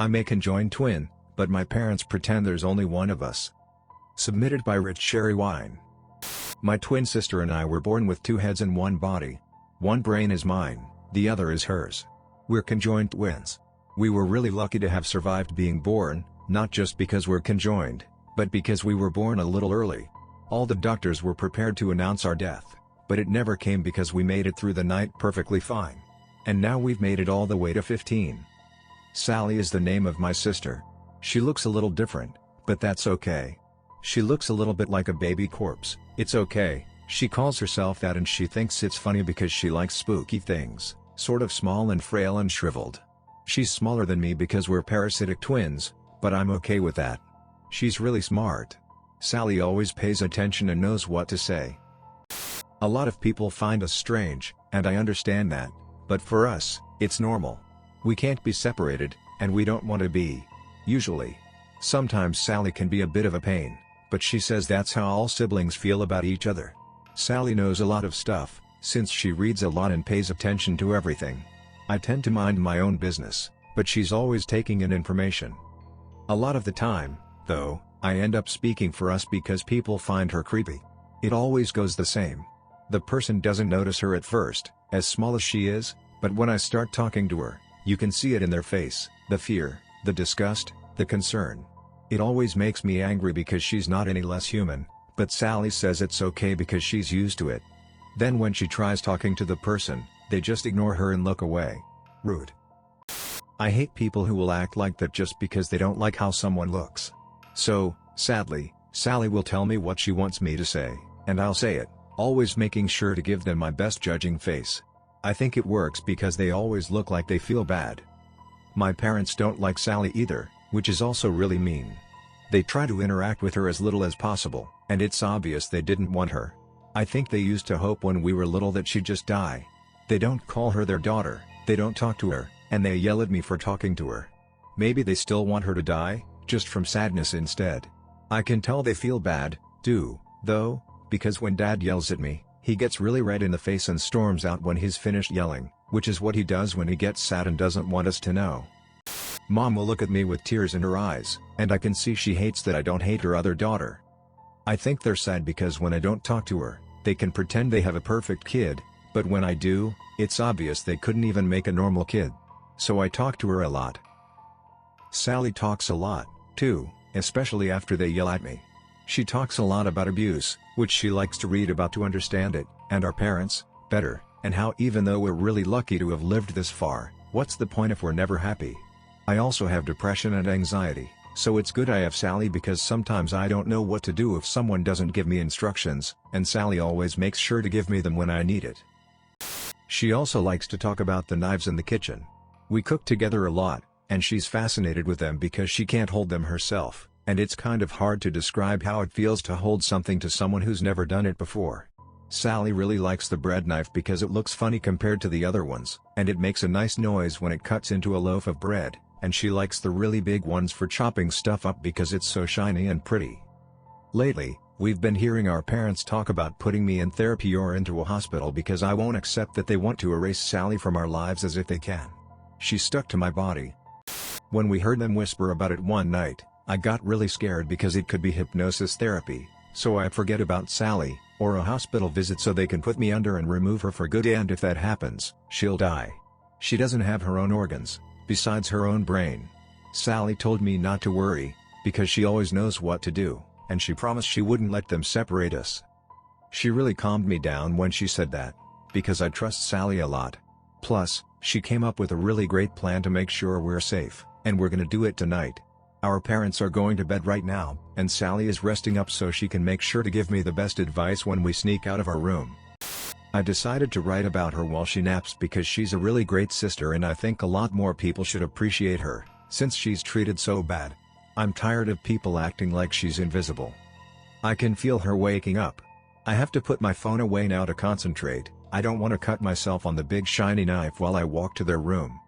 I'm a conjoined twin, but my parents pretend there's only one of us. Submitted by Rich Cherry Wine. My twin sister and I were born with two heads and one body. One brain is mine, the other is hers. We're conjoined twins. We were really lucky to have survived being born, not just because we're conjoined, but because we were born a little early. All the doctors were prepared to announce our death, but it never came because we made it through the night perfectly fine. And now we've made it all the way to 15. Sally is the name of my sister. She looks a little different, but that's okay. She looks a little bit like a baby corpse, it's okay. She calls herself that and she thinks it's funny because she likes spooky things, sort of small and frail and shriveled. She's smaller than me because we're parasitic twins, but I'm okay with that. She's really smart. Sally always pays attention and knows what to say. A lot of people find us strange, and I understand that, but for us, it's normal. We can't be separated, and we don't want to be. Usually. Sometimes Sally can be a bit of a pain, but she says that's how all siblings feel about each other. Sally knows a lot of stuff, since she reads a lot and pays attention to everything. I tend to mind my own business, but she's always taking in information. A lot of the time, though, I end up speaking for us because people find her creepy. It always goes the same. The person doesn't notice her at first, as small as she is, but when I start talking to her, you can see it in their face, the fear, the disgust, the concern. It always makes me angry because she's not any less human, but Sally says it's okay because she's used to it. Then when she tries talking to the person, they just ignore her and look away. Rude. I hate people who will act like that just because they don't like how someone looks. So, sadly, Sally will tell me what she wants me to say, and I'll say it, always making sure to give them my best judging face. I think it works because they always look like they feel bad. My parents don't like Sally either, which is also really mean. They try to interact with her as little as possible, and it's obvious they didn't want her. I think they used to hope when we were little that she'd just die. They don't call her their daughter, they don't talk to her, and they yell at me for talking to her. Maybe they still want her to die, just from sadness instead. I can tell they feel bad, too, though, because when Dad yells at me, he gets really red in the face and storms out when he's finished yelling, which is what he does when he gets sad and doesn't want us to know. Mom will look at me with tears in her eyes, and I can see she hates that I don't hate her other daughter. I think they're sad because when I don't talk to her, they can pretend they have a perfect kid, but when I do, it's obvious they couldn't even make a normal kid. So I talk to her a lot. Sally talks a lot, too, especially after they yell at me. She talks a lot about abuse, which she likes to read about to understand it, and our parents, better, and how even though we're really lucky to have lived this far, what's the point if we're never happy? I also have depression and anxiety, so it's good I have Sally because sometimes I don't know what to do if someone doesn't give me instructions, and Sally always makes sure to give me them when I need it. She also likes to talk about the knives in the kitchen. We cook together a lot, and she's fascinated with them because she can't hold them herself, and it's kind of hard to describe how it feels to hold something to someone who's never done it before. Sally really likes the bread knife because it looks funny compared to the other ones, and it makes a nice noise when it cuts into a loaf of bread, and she likes the really big ones for chopping stuff up because it's so shiny and pretty. Lately, we've been hearing our parents talk about putting me in therapy or into a hospital because I won't accept that they want to erase Sally from our lives as if they can. She's stuck to my body. When we heard them whisper about it one night, I got really scared because it could be hypnosis therapy, so I forget about Sally, or a hospital visit so they can put me under and remove her for good, and if that happens, she'll die. She doesn't have her own organs, besides her own brain. Sally told me not to worry, because she always knows what to do, and she promised she wouldn't let them separate us. She really calmed me down when she said that, because I trust Sally a lot. Plus, she came up with a really great plan to make sure we're safe, and we're gonna do it tonight. Our parents are going to bed right now, and Sally is resting up so she can make sure to give me the best advice when we sneak out of our room. I decided to write about her while she naps because she's a really great sister and I think a lot more people should appreciate her, since she's treated so bad. I'm tired of people acting like she's invisible. I can feel her waking up. I have to put my phone away now to concentrate. I don't want to cut myself on the big shiny knife while I walk to their room.